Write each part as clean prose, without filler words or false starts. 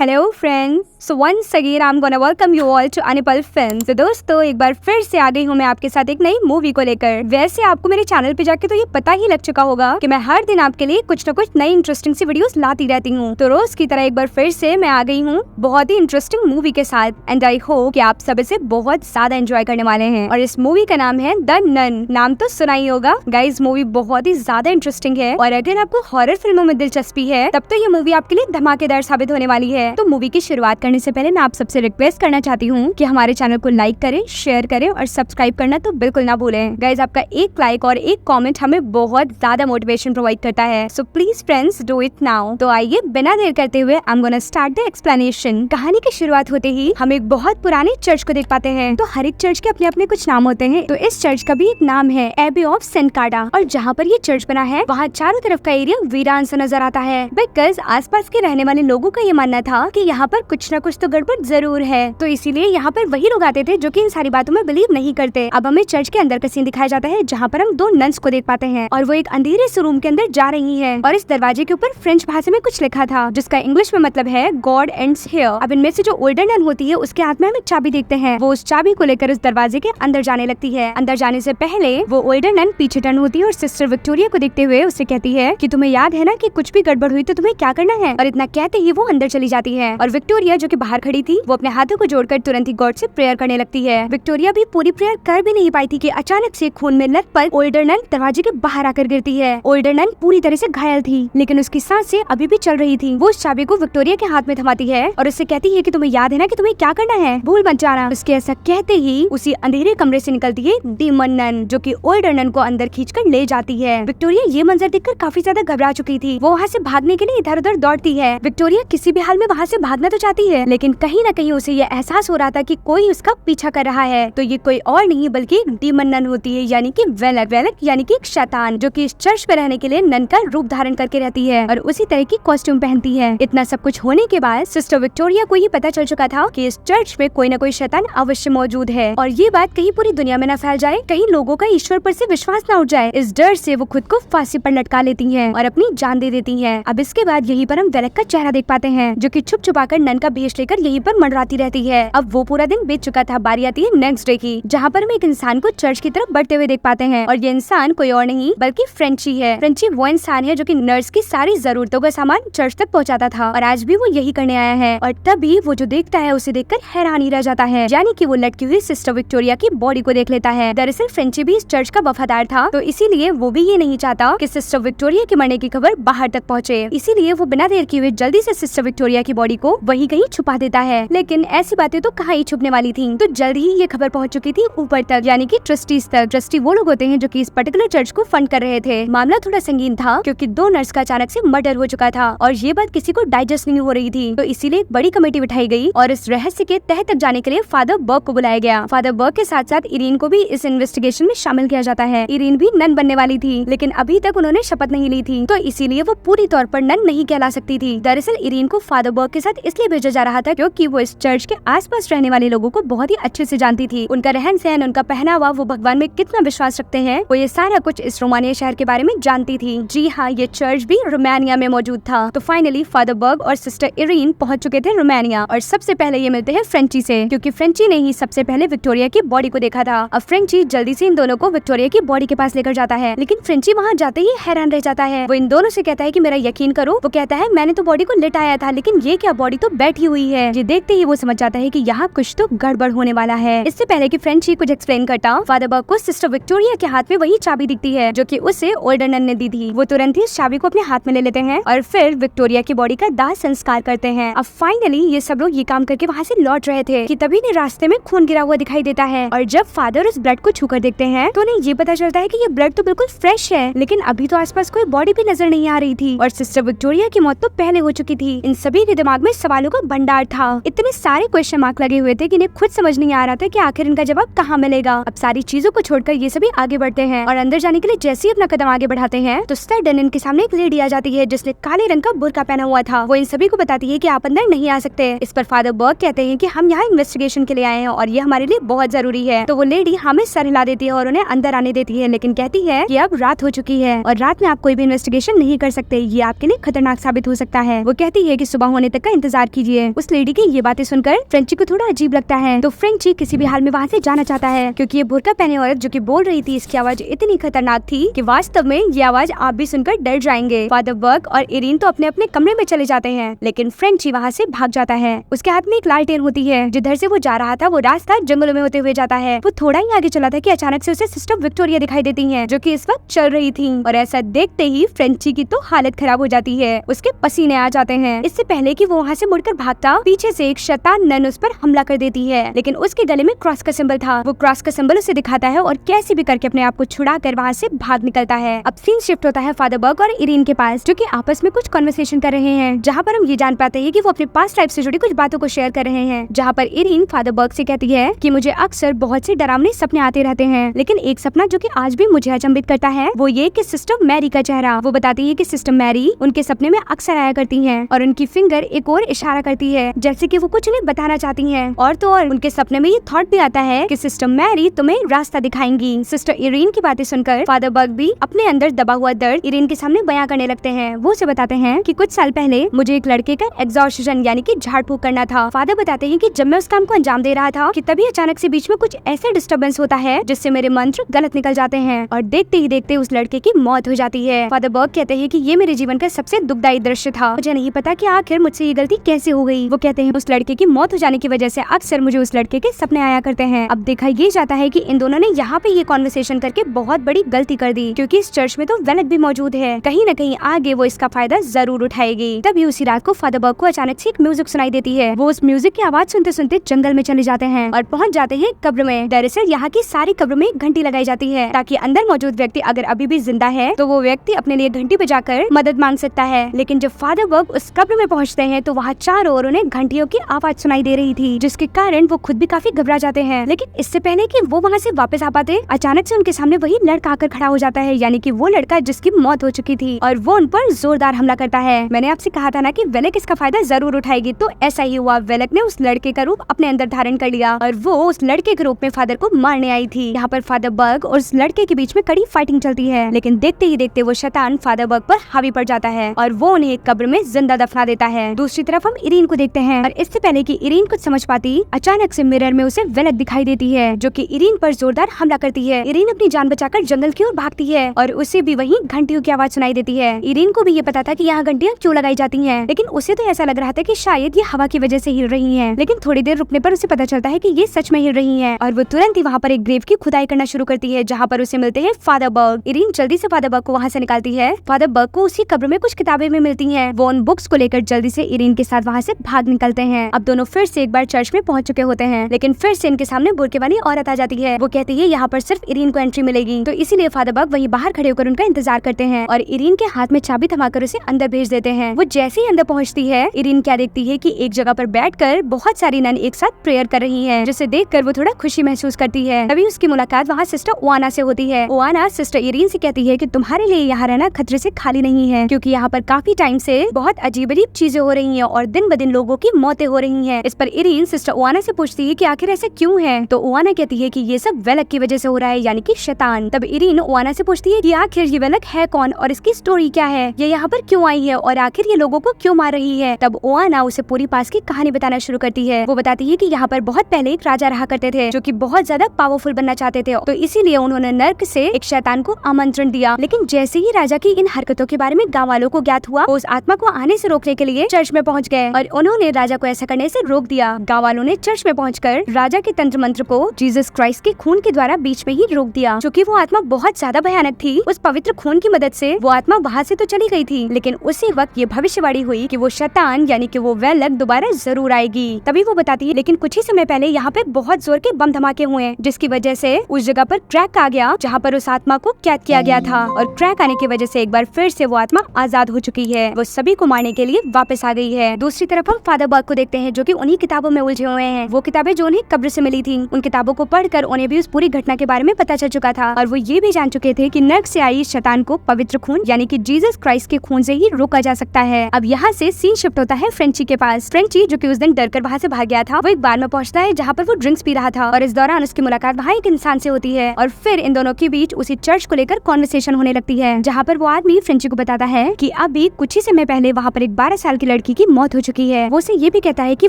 Hello friends, so once again I am gonna welcome you all to अनिपल films. तो दोस्तों, एक बार फिर से आ गई हूँ मैं आपके साथ एक नई मूवी को लेकर। वैसे आपको मेरे चैनल पे जाके तो ये पता ही लग चुका होगा कि मैं हर दिन आपके लिए कुछ न कुछ नई इंटरेस्टिंग सी वीडियोस लाती रहती हूँ। तो रोज की तरह एक बार फिर से मैं आ गई हूँ बहुत ही इंटरेस्टिंग मूवी के साथ, एंड आई होप कि आप सब इसे बहुत ज्यादा एंजॉय करने वाले हैं। और इस मूवी का नाम है द नन। नाम तो सुना ही होगा गाइज। मूवी बहुत ही ज्यादा इंटरेस्टिंग है और अगर आपको हॉरर फिल्मों में दिलचस्पी है तब तो ये मूवी आपके लिए धमाकेदार साबित होने वाली है। तो मूवी की शुरुआत करने से पहले मैं आप सबसे रिक्वेस्ट करना चाहती हूँ कि हमारे चैनल को लाइक करें, शेयर करें और सब्सक्राइब करना तो बिल्कुल ना भूलें। गाइज, आपका एक लाइक और एक कमेंट हमें बहुत ज्यादा मोटिवेशन प्रोवाइड करता है, so please friends do it now. तो आइए बिना देर करते हुए आई am gonna start the explanation. कहानी की शुरुआत होते ही हम एक बहुत पुराने चर्च को देख पाते हैं। तो हर एक चर्च के अपने अपने कुछ नाम होते हैं। तो इस चर्च का भी एक नाम है एबे ऑफ सेंट कार्डा। और जहाँ पर ये चर्च बना है वहाँ चारों तरफ का एरिया वीरान सा नजर आता है, बिकॉज आसपास के रहने वाले लोगों का ये मानना था कि यहाँ पर कुछ न कुछ तो गड़बड़ जरूर है। तो इसीलिए यहाँ पर वही लोग आते थे जो कि इन सारी बातों में बिलीव नहीं करते। अब हमें चर्च के अंदर का सीन दिखाया जाता है जहाँ पर हम दो नन्स को देख पाते हैं और वो एक अंधेरे से रूम के अंदर जा रही है और इस दरवाजे के ऊपर फ्रेंच भाषा में कुछ लिखा था जिसका इंग्लिश में मतलब है गॉड एंड्स हियर। अब इनमें से जो ओल्डर नन होती है उसके हाथ में हम एक चाबी देखते हैं। वो उस चाबी को लेकर उस दरवाजे के अंदर जाने लगती है। अंदर जाने से पहले वो ओल्डर नन पीछे टर्न होती है और सिस्टर विक्टोरिया को देखते हुए उससे कहती है कि तुम्हें याद है ना कि कुछ भी गड़बड़ हुई तो तुम्हें क्या करना है। और इतना कहते ही वो अंदर चली जाती है और विक्टोरिया जो कि बाहर खड़ी थी वो अपने हाथों को जोड़कर तुरंत ही गॉड से प्रेयर करने लगती है। विक्टोरिया भी पूरी प्रेयर कर भी नहीं पाई थी कि अचानक से खून में लथपथ ओल्डर नन दरवाजे के बाहर आकर गिरती है। ओल्डर नन पूरी तरह से घायल थी लेकिन उसकी सांसें अभी भी चल रही थी। वो उस चाबी को विक्टोरिया के हाथ में थमाती है और उससे कहती है कि तुम्हें याद है ना कि तुम्हें क्या करना है, भूल मत जाना। उसके ऐसा कहते ही उसी अंधेरे कमरे से निकलती है डीमन नन जो कि ओल्डर नन को अंदर खींचकर ले जाती है। विक्टोरिया ये मंजर देखकर काफी ज्यादा घबरा चुकी थी। वो वहाँ से भागने के लिए इधर उधर दौड़ती है। विक्टोरिया किसी भी हाल में वहाँ से भागना तो चाहती है लेकिन कहीं न कहीं उसे ये एहसास हो रहा था कि कोई उसका पीछा कर रहा है। तो ये कोई और नहीं बल्कि एक डीमन नन होती है, यानी कि वेलक यानी कि एक शैतान जो कि इस चर्च पे रहने के लिए नन का रूप धारण करके रहती है और उसी तरह की कॉस्ट्यूम पहनती है। इतना सब कुछ होने के बाद सिस्टर विक्टोरिया को ये पता चल चुका था कि इस चर्च में कोई न कोई शैतान अवश्य मौजूद है और ये बात कहीं पूरी दुनिया में न फैल जाए, कहीं लोगों का ईश्वर पर से विश्वास न उठ जाए। इस डर से वो खुद को फांसी पर लटका लेती है और अपनी जान दे देती है। अब इसके बाद यहीं पर हम वेलक का चेहरा देख पाते हैं जो कि छुप छुपाकर नन का भेष लेकर यहीं पर मंडराती रहती है। अब वो पूरा दिन बीत चुका था। बारी आती है नेक्स्ट डे की जहाँ पर हम एक इंसान को चर्च की तरफ बढ़ते हुए देख पाते हैं और ये इंसान कोई और नहीं बल्कि फ्रेंची है। फ्रेंची वो इंसान है जो कि नर्स की सारी जरूरतों का सामान चर्च तक पहुँचाता था और आज भी वो यही करने आया है। और तभी वो जो देखता है उसे देखकर हैरानी रह जाता है, यानी कि वो लटकी हुई सिस्टर विक्टोरिया की बॉडी को देख लेता है। दरअसल फ्रेंची भी इस चर्च का वफादार था तो इसीलिए वो भी ये नहीं चाहता कि सिस्टर विक्टोरिया के मरने की खबर बाहर तक पहुँचे। इसीलिए वो बिना देर किए हुए जल्दी से सिस्टर विक्टोरिया की बॉडी को वही कहीं छुपा देता है। लेकिन ऐसी बातें तो कहाँ ही छुपने वाली थी। तो जल्द ही ये खबर पहुंच चुकी थी ऊपर तक, यानी कि ट्रस्टीज तक। ट्रस्टी वो लोग होते हैं जो कि इस पर्टिकुलर चर्च को फंड कर रहे थे। मामला थोड़ा संगीन था क्योंकि दो नर्स का अचानक से मर्डर हो चुका था और ये बात किसी को डाइजेस्ट नहीं हो रही थी। तो इसीलिए एक बड़ी कमेटी बिठाई गई और इस रहस्य के तह तक जाने के लिए फादर बर्ग को बुलाया गया। फादर बर्ग के साथ साथ इरीन को भी इस इन्वेस्टिगेशन में शामिल किया जाता है। इरीन भी नन बनने वाली थी लेकिन अभी तक उन्होंने शपथ नहीं ली थी तो इसीलिए वो पूरी तौर पर नन नहीं कहला सकती थी। दरअसल इरीन को फादर बर्ग के साथ इसलिए भेजा जा रहा था क्योंकि वो इस चर्च के आसपास रहने वाले लोगों को बहुत ही अच्छे से जानती थी। उनका रहन सहन, उनका पहनावा, वो भगवान में कितना विश्वास रखते हैं, वो ये सारा कुछ इस रोमानिया शहर के बारे में जानती थी। जी हाँ, ये चर्च भी रोमानिया में मौजूद था। तो फाइनली फादर बर्ग और सिस्टर इरीन पहुंच चुके थे रोमानिया और सबसे पहले ये मिलते हैं फ्रेंची से क्योंकि फ्रेंची ने ही सबसे पहले विक्टोरिया की बॉडी को देखा था। अब फ्रेंची जल्दी से इन दोनों को विक्टोरिया की बॉडी के पास लेकर जाता है लेकिन फ्रेंची वहाँ जाते ही हैरान रह जाता है। वो इन दोनों से कहता है कि मेरा यकीन करो। वो कहता है मैंने तो बॉडी को लिटाया था लेकिन ये क्या, बॉडी तो बैठी हुई है। ये देखते ही वो समझ जाता है कि यहाँ कुछ तो गड़बड़ होने वाला है। इससे पहले कि फ्रेंची कुछ एक्सप्लेन करता, फादर बर्ग को सिस्टर विक्टोरिया के हाथ में वही चाबी दिखती है जो कि उसे ओल्डर नन ने दी थी। वो तुरंत ही इस चाबी को अपने हाथ में ले लेते हैं और फिर विक्टोरिया की बॉडी का दाह संस्कार करते हैं। अब फाइनली ये सब लोग ये काम करके वहाँ से लौट रहे थे कि तभी ने रास्ते में खून गिरा हुआ दिखाई देता है और जब फादर उस ब्लड को छूकर देखते हैं तो उन्हें ये पता चलता है कि ये ब्लड तो बिल्कुल फ्रेश है लेकिन अभी तो आसपास कोई बॉडी भी नजर नहीं आ रही थी और सिस्टर विक्टोरिया की मौत तो पहले हो चुकी थी। इन सभी के दिमाग में सवालों का भंडार था। इतने सारे क्वेश्चन मार्क लगे हुए थे कि इन्हें खुद समझ नहीं आ रहा था कि आखिर इनका जवाब कहाँ मिलेगा। अब सारी चीजों को छोड़कर ये सभी आगे बढ़ते हैं और अंदर जाने के लिए जैसे ही अपना कदम आगे बढ़ाते हैं तो सडन इनके सामने एक लेडी आ जाती है जिसने काले रंग का बुर्का पहना हुआ था। वो इन सभी को बताती है कि आप अंदर नहीं आ सकते। इस पर फादर बर्ग कहते हैं कि हम यहाँ इन्वेस्टिगेशन के लिए आए हैं और ये हमारे लिए बहुत जरूरी है। तो वो लेडी हमें सर हिला देती है और उन्हें अंदर आने देती है लेकिन कहती है कि अब रात हो चुकी है और रात में आप कोई भी इन्वेस्टिगेशन नहीं कर सकते, ये आपके लिए खतरनाक साबित हो सकता है। वो कहती है कि सुबह होने तक का इंतजार कीजिए। उस लेडी की ये बातें सुनकर फ्रेंची को थोड़ा अजीब लगता है, तो फ्रेंची किसी भी हाल में वहाँ से जाना चाहता है, क्योंकि ये बुर्का पहने औरत जो कि बोल रही थी, इसकी आवाज इतनी खतरनाक थी कि वास्तव में ये आवाज आप भी सुनकर डर जाएंगे। फादर बर्ग और इरीन तो अपने अपने कमरे में चले जाते हैं, लेकिन फ्रेंची वहाँ से भाग जाता है। उसके हाथ में एक लालटेन होती है। जिधर से वो जा रहा था वो रास्ता जंगलों में होते हुए जाता है। वो थोड़ा ही आगे चला था कि अचानक से उसे सिस्टर विक्टोरिया दिखाई देती है, जो कि इस वक्त चल रही थी, और ऐसा देखते ही फ्रेंची की तो हालत खराब हो जाती है। उसके पसीने आ जाते हैं। इससे पहले कि वो वहाँ से मुड़कर भागता, पीछे से एक शैतान नन उस पर हमला कर देती है, लेकिन उसके गले में क्रॉस का सिंबल था। वो क्रॉस का सिंबल उसे दिखाता है और कैसे भी करके अपने आप को छुड़ा कर वहाँ से भाग निकलता है। अब सीन शिफ्ट होता है फादर बर्ग और इरीन के पास, जो कि आपस में कुछ कन्वर्सेशन कर रहे हैं, जहाँ पर हम ये जान पाते हैं कि वो अपने पास्ट लाइफ से जुड़ी कुछ बातों को शेयर कर रहे हैं। जहाँ पर इरीन फादर बर्ग से कहती है कि मुझे अक्सर बहुत से डरावने सपने आते रहते हैं, लेकिन एक सपना जो कि आज भी मुझे अचंभित करता है वो ये कि सिस्टर मैरी का चेहरा। वो बताती है कि सिस्टर मैरी उनके सपने में अक्सर आया करती हैं, और उनकी फिंगर एक और इशारा करती है, जैसे कि वो कुछ उन्हें बताना चाहती हैं। और तो और उनके सपने में ये थॉट भी आता है कि सिस्टर मैरी तुम्हें रास्ता दिखाएंगी। सिस्टर इरीन की बातें सुनकर फादर बर्ग भी अपने अंदर दबा हुआ दर्द इरीन के सामने बयां करने लगते हैं। वो उसे बताते हैं कि कुछ साल पहले मुझे एक लड़के का एग्जॉर्शन यानी कि झाड़ फूक करना था। फादर बताते हैं कि जब मैं उस काम को अंजाम दे रहा था कि तभी अचानक से बीच में कुछ ऐसा डिस्टर्बेंस होता है जिससे मेरे मंत्र गलत निकल जाते हैं, और देखते ही देखते उस लड़के की मौत हो जाती है। फादर बर्ग कहते हैं कि ये मेरे जीवन का सबसे दुखदायी दृश्य था। मुझे नहीं पता कि आखिर मुझसे ये गलती कैसे हो गई। वो कहते हैं उस लड़के की मौत हो जाने की वजह से अक्सर मुझे उस लड़के के सपने आया करते हैं। अब देखा ये जाता है कि इन दोनों ने यहाँ पे ये कॉन्वर्सेशन करके बहुत बड़ी गलती कर दी, क्योंकि इस चर्च में तो वेलेट भी मौजूद है। कहीं न कहीं आगे वो इसका फायदा जरूर उठाएगी। तभी उसी रात को फादर बर्ग को अचानक से एक म्यूजिक सुनाई देती है। वो उस म्यूजिक की आवाज सुनते सुनते जंगल में चले जाते हैं और पहुंच जाते हैं कब्र में। दरअसल यहाँ की सारी कब्र में घंटी लगाई जाती है, ताकि अंदर मौजूद व्यक्ति अगर अभी भी जिंदा है तो वो व्यक्ति अपने लिए घंटी बजाकर मदद मांग सकता है। लेकिन जब फादर बर्ग उस कब्र में पहुँचते हैं तो वहाँ चारों ओर उन्हें घंटियों की आवाज सुनाई दे रही थी, जिसके कारण वो खुद भी काफी घबरा जाते हैं। लेकिन इससे पहले कि वो वहाँ से वापस आ पाते, अचानक से उनके सामने वही लड़का आकर खड़ा हो जाता है, यानी कि वो लड़का जिसकी मौत हो चुकी थी, और वो उन पर जोरदार हमला करता है। मैंने आपसे कहा था ना कि वेलेक इसका फायदा जरूर उठाएगी, तो ऐसा ही हुआ। वेलेक ने उस लड़के का रूप अपने अंदर धारण कर लिया और वो उस लड़के के रूप में फादर को मारने आई थी। यहाँ पर फादर बर्ग और उस लड़के के बीच में कड़ी फाइटिंग चलती है, लेकिन देखते ही देखते वो शैतान फादर बर्ग पर हावी पड़ जाता है और वो उन्हें कब्र में जिंदा दफना देता है। दूसरी तरफ हम इरीन को देखते हैं, और इससे पहले कि इरीन कुछ समझ पाती, अचानक से मिरर में उसे वेलेक दिखाई देती है, जो कि इरीन पर जोरदार हमला करती है। इरीन अपनी जान बचाकर जंगल की ओर भागती है और उसे भी वहीं घंटियों की आवाज सुनाई देती है। इरीन को भी ये पता था कि यहाँ घंटियाँ क्यों लगाई जाती हैं, लेकिन उसे तो ऐसा लग रहा था कि शायद ये हवा की वजह से हिल रही हैं। लेकिन थोड़ी देर रुकने पर उसे पता चलता है कि ये सच में हिल रही हैं, और वो तुरंत ही वहाँ पर एक ग्रेव की खुदाई करना शुरू करती है, जहाँ पर उसे मिलते हैं फादर बर्ग। इरीन जल्दी से फादर बर्ग को वहाँ से निकालती है। फादर बर्ग को उसी कब्र में कुछ किताबें भी मिलती हैं। वो उन बुक्स को लेकर जल्दी से इरीन के साथ वहाँ से भाग निकलते हैं। अब दोनों फिर से एक बार चर्च में पहुंच चुके होते हैं, लेकिन फिर से इनके सामने बुर्के वाली औरत आ जाती है। वो कहती है यहाँ पर सिर्फ इरीन को एंट्री मिलेगी, तो इसीलिए फादर बर्ग वहीं बाहर खड़े होकर उनका इंतजार करते हैं और इरीन के हाथ में चाबी थमाकर उसे अंदर भेज देते हैं। वो जैसे ही अंदर पहुंचती है, इरीन क्या देखती है कि एक जगह पर बैठकर बहुत सारी नन एक साथ प्रेयर कर रही हैं, जिसे देखकर वो थोड़ा खुशी महसूस करती है। तभी उसकी मुलाकात वहाँ सिस्टर ओआना से होती है। ओआना सिस्टर इरीन से कहती है कि तुम्हारे लिए यहाँ रहना खतरे से खाली नहीं है, क्योंकि यहाँ पर काफी टाइम से बहुत अजीब अजीब चीजें हो रही हैं और दिन ब दिन लोगों की मौतें हो रही हैं। इस पर इरीन सिस्टर ओआना से पूछती है कि आखिर ऐसा क्यों है, तो ओआना कहती है कि ये सब वेलेक की वजह से हो रहा है, यानी कि शैतान। तब इरीन ओआना से पूछती है कि आखिर ये वेलेक है कौन और इसकी स्टोरी क्या है, ये यहाँ पर क्यों आई है और आखिर ये लोगों को क्यों मार रही है। तब ओआना उसे पूरी पास की कहानी बताना शुरू करती है। वो बताती है कि यहाँ पर बहुत पहले एक राजा रहा करते थे, जो कि बहुत ज्यादा पावरफुल बनना चाहते थे, तो इसीलिए उन्होंने नर्क से एक शैतान को आमंत्रण दिया। लेकिन जैसे ही राजा की इन हरकतों के बारे में गाँव वालों को ज्ञात हुआ, वो उस आत्मा को आने से रोकने के लिए चर्च में पहुँच गए और उन्होंने राजा को ऐसा करने से रोक दिया। गाँव वालों ने चर्च में पहुंचकर राजा के तंत्र मंत्र को जीसस क्राइस्ट के खून के द्वारा बीच में ही रोक दिया। चूँकि वो आत्मा बहुत ज्यादा भयानक थी, उस पवित्र खून की मदद से वो आत्मा वहाँ से तो चली गई थी, लेकिन उसी वक्त ये भविष्यवाणी हुई कि वो शैतान यानी कि वो वेलेक दोबारा जरूर आएगी। तभी वो बताती है, लेकिन कुछ ही समय पहले यहाँ पे बहुत जोर के बम धमाके हुए, जिसकी वजह से उस जगह पर क्रैक आ गया जहाँ पर उस आत्मा को कैद किया गया था, और क्रैक आने की वजह से एक बार फिर से वो आत्मा आजाद हो चुकी है। वो सभी को मारने के लिए वापस आ गई है। दूसरी तरफ हम फादर बर्ग को देखते हैं, जो कि उन्हीं किताबों में उलझे हुए हैं। वो किताबें जो उन्हें कब्र से मिली थी, उन किताबों को पढ़कर उन्हें भी उस पूरी घटना के बारे में पता चल चुका था, और वो ये भी जान चुके थे कि नर्क से आई शैतान को पवित्र खून यानी कि जीसस क्राइस्ट के खून से ही रोका जा सकता है। अब यहाँ से सीन शिफ्ट होता है फ्रेंची के पास। फ्रेंची जो कि उस दिन डरकर वहाँ से भाग गया था, वो एक बार में पहुँचता है जहाँ पर वो ड्रिंक्स पी रहा था, और इस दौरान उसकी मुलाकात वहाँ एक इंसान से होती है, और फिर इन दोनों के बीच उसी चर्च को लेकर कॉन्वर्सेशन होने लगती है, जहाँ पर वो आदमी फ्रेंची को बताता है कि अभी कुछ ही समय पहले वहाँ पर एक 12 साल की लड़की की मौत हो चुकी है। वो उसे ये भी कहता है कि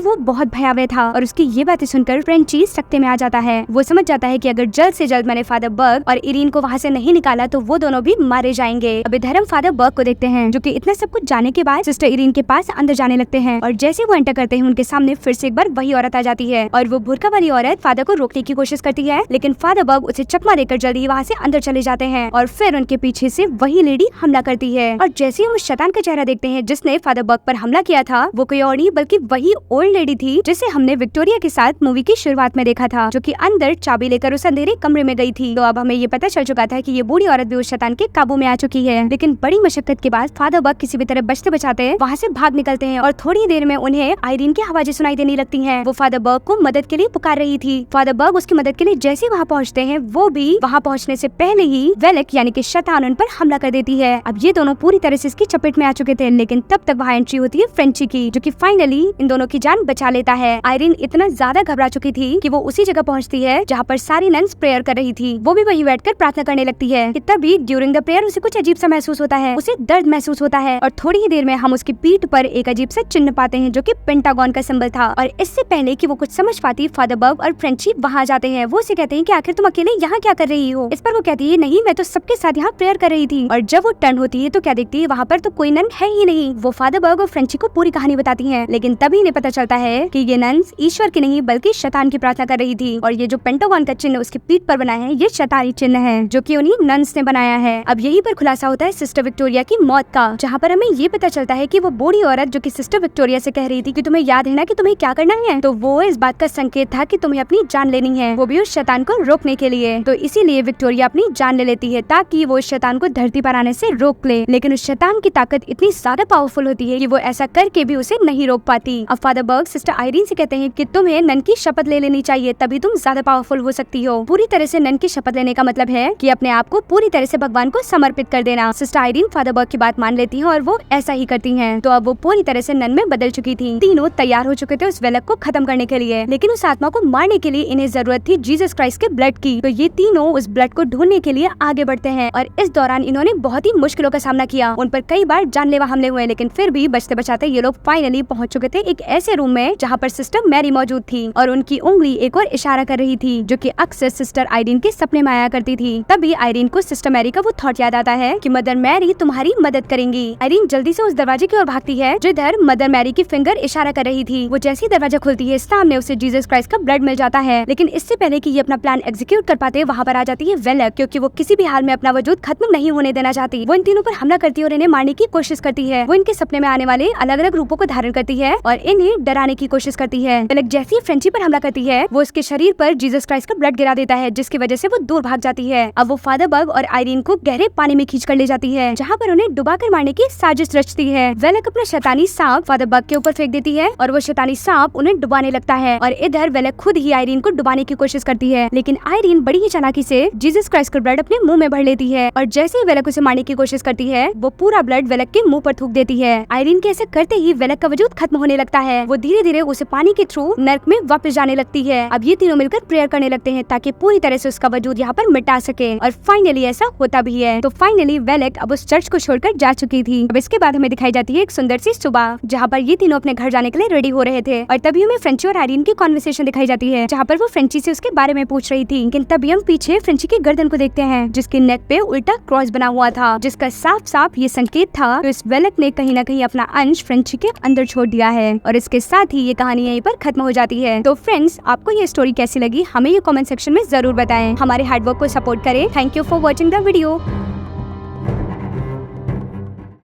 वो बहुत भयावह था और उसकी ये बातें सुनकर फ्रेंची सख्ते में आ जाता है। वो समझ जाता है कि अगर जल्द से जल्द मैंने फादर बर्ग और इरीन को वहाँ से नहीं निकाला तो वो दोनों भी मारे जाएंगे। अब इधर हम फादर बर्ग को देखते हैं जो कि इतना सब कुछ जाने के बाद सिस्टर इरीन के पास अंदर जाने लगते हैं और जैसे वो एंटर करते हैं उनके सामने फिर से एक बार वही औरत आ जाती है और वो बुर्का वाली औरत फादर को रोकने की कोशिश करती है, लेकिन फादर बर्ग उसे चकमा देकर जल्दी वहाँ से अंदर चले जाते हैं और फिर उनके पीछे से वही लेडी हमला करती है। और जैसे हम उस शैतान का चेहरा देखते हैं जिसने फादर बर्ग पर हमला किया था, वो कोई और नहीं बल्कि वही ओल्ड लेडी थी जिसे हमने विक्टोरिया के साथ मूवी की शुरुआत में देखा था, जो कि अंदर चाबी लेकर उस अंधेरे कमरे में गई थी। तो अब हमें ये पता चल चुका था कि ये बूढ़ी औरत भी उस शैतान के काबू में आ चुकी है। लेकिन बड़ी मशक्कत के बाद फादर बर्ग किसी भी तरह बचते बचाते वहाँ से भाग निकलते हैं और थोड़ी देर में उन्हें आयरीन की आवाजें सुनाई देने लगती हैं। वो फादर बर्ग को मदद के लिए पुकार रही थी। फादर बर्ग उसकी मदद के लिए जैसे वहाँ पहुँचते हैं, वो भी वहाँ पहुँचने से पहले ही वेलेक यानी कि शैतान उन पर हमला कर देती है। अब ये दोनों पूरी तरह से इसकी चपेट में आ चुके थे, लेकिन तब तक वहाँ एंट्री होती है फ्रेंची की, जो कि फाइनली इन दोनों की जान बचा लेता है। आयरीन इतना ज्यादा घबरा चुकी थी कि वो उसी जगह पहुँचती है जहाँ पर सारी नन्स प्रेयर कर रही थी। वो भी वहीं बैठकर प्रार्थना करने लगती है कि तभी ड्यूरिंग द प्रेयर उसे कुछ अजीब सा महसूस होता है, उसे दर्द महसूस होता है और थोड़ी ही देर में हम उसकी पीठ पर एक अजीब सा चिन्ह पाते हैं जो कि पेंटागन का सिंबल था। और इससे पहले कि वो कुछ समझ पाती, फादर बर्ग और फ्रेंची वहाँ जाते हैं। वो उसे कहते हैं कि आखिर तुम अकेले यहाँ क्या कर रही हो। इस पर वो कहती है नहीं, मैं तो सबके साथ यहाँ प्रेयर कर रही थी। और जब वो टर्न होती है तो क्या देखती है, वहाँ पर तो कोई नन है ही नहीं। वो फादर बर्ग और फ्रेंची को पूरी कहानी बताती है, लेकिन तभी इन्हें पता चलता है कि ये नन्स ईश्वर की नहीं बल्कि शैतान की प्रार्थना कर रही थी और ये जो पेंटागन का चिन्ह उसकी पीठ पर बना है ये शैतानी चिन्ह है जो कि उन्हीं नन्स ने बनाया है। अब यहीं पर खुलासा होता है सिस्टर विक्टोरिया की मौत का, जहाँ पर हमें ये पता चलता है कि वो बूढ़ी औरत जो कि सिस्टर विक्टोरिया से कह रही थी कि तुम्हें याद है ना कि तुम्हें क्या करना है, तो वो इस बात का संकेत था कि तुम्हें अपनी जान लेनी है, वो भी उस शैतान को रोकने के लिए। तो इसीलिए विक्टोरिया अपनी जान ले लेती है ताकि वो शैतान को धरती पर आने से रोक ले। लेकिन उस शैतान की ताकत इतनी ज्यादा पावरफुल होती है कि वो ऐसा करके भी उसे नहीं रोक पाती। अब फादर बर्ग सिस्टर आयरीन से कहते हैं कि तुम्हें नन की शपथ ले लेनी चाहिए, तभी तुम ज्यादा पावरफुल हो सकती हो। पूरी तरह से नन की शपथ लेने का मतलब है कि अपने आप को पूरी तरह से भगवान को समर्पित कर देना। सिस्टर आयरीन फादर बर्ग की बात मान लेती है और वो ऐसा ही करती हैं। तो अब वो पूरी तरह से नन में बदल चुकी थी। तीनों तैयार हो चुके थे उस वेलक को खत्म करने के लिए, लेकिन उस आत्मा को मारने के लिए इन्हें जरूरत थी जीसस क्राइस्ट के ब्लड की। तो ये तीनों उस ब्लड को ढूंढने के लिए आगे बढ़ते हैं और इस दौरान इन्होंने बहुत ही मुश्किलों का सामना किया। उन पर कई बार जानलेवा हमले हुए, लेकिन फिर भी बचते बचाते ये लोग फाइनली पहुंच चुके थे एक ऐसे रूम में जहाँ पर सिस्टर मैरी मौजूद थी और उनकी उंगली एक और इशारा कर रही थी जो कि अक्सर सिस्टर आयरीन के सपने में आया करती थी। तभी आयरीन को सिस्टर मैरी का वो थॉट याद आता है कि मदर मैरी तुम्हारी मदद करेंगी। आयरीन जल्दी से उस दरवाजे की ओर भागती है जिधर मदर मैरी की फिंगर इशारा कर रही थी। वो जैसे ही दरवाजा खुलती है सामने उसे जीसस क्राइस्ट का ब्लड मिल जाता है, लेकिन इससे पहले कि ये अपना प्लान एग्जीक्यूट कर पाते वहाँ पर आ जाती है वेलक, क्योंकि वो किसी भी हाल में अपना वजूद खत्म नहीं होने देना चाहती। वो इन तीनों पर हमला करती है और इन्हें मारने की कोशिश करती है। वो इनके सपने में आने वाले अलग अलग रूपों को धारण करती है और इन्हें डराने की कोशिश करती है। वेलक जैसी फ्रेंची पर हमला करती है वो उसके शरीर पर जीसस क्राइस्ट का ब्लड गिरा देता है, जिसकी वजह से वो दूर भाग जाती है। अब वो फादर बर्ग और आयरीन को गहरे पानी में खींच कर ले जाती है जहाँ पर उन्हें डुबा कर मारने की साजिश रचती है। वेलक अपना शैतानी सांप फादर बर्ग के ऊपर फेंक देती है और वो शैतानी सांप उन्हें डुबाने लगता है और इधर वेलक खुद ही आयरीन को डुबाने की कोशिश करती है, लेकिन आयरीन बड़ी ही चालाकी से जीसस क्राइस्ट का ब्लड अपने मुंह में भर लेती है और जैसे ही वेलक उसे मारने की कोशिश करती है वो पूरा ब्लड वेलक के मुंह पर थूक देती है। आयरीन के ऐसे करते ही वेलक का वजूद खत्म होने लगता है। वो धीरे धीरे उसे पानी के थ्रू नर्क में वापस जाने लगती है। अब ये तीनों मिलकर प्रेयर करने लगते हैं ताकि पूरी तरह से उसका वजूद यहाँ पर मिटा सके और फाइनली ऐसा होता भी है। तो फाइनली वेलक अब उस चर्च को छोड़कर जा चुकी थी। अब इसके बाद हमें दिखाई जाती है एक सुंदर सी सुबह जहाँ पर ये तीनों अपने घर जाने के लिए रेडी हो रहे थे और तभी हमें फ्रेंची और आयरीन की कॉन्वर्सेशन दिखाई जाती है जहाँ पर वो फ्रेंची से उसके बारे में पूछ रही थी। लेकिन तभी हम पीछे फ्रेंची की गर्दन को देखते हैं जिसके नेक पे उल्टा क्रॉस बना हुआ था, जिसका साफ साफ ये संकेत था कि इस वेलक ने कहीं न कहीं अपना अंश फ्रेंची के अंदर छोड़ दिया है। और इसके साथ ही ये कहानी यहीं पर खत्म हो जाती है। तो फ्रेंड्स, आपको ये स्टोरी कैसी लगी हमें ये कमेंट सेक्शन में जरूर बताएं। हमारे हार्डवर्क को सपोर्ट करें। Thank you for watching the video.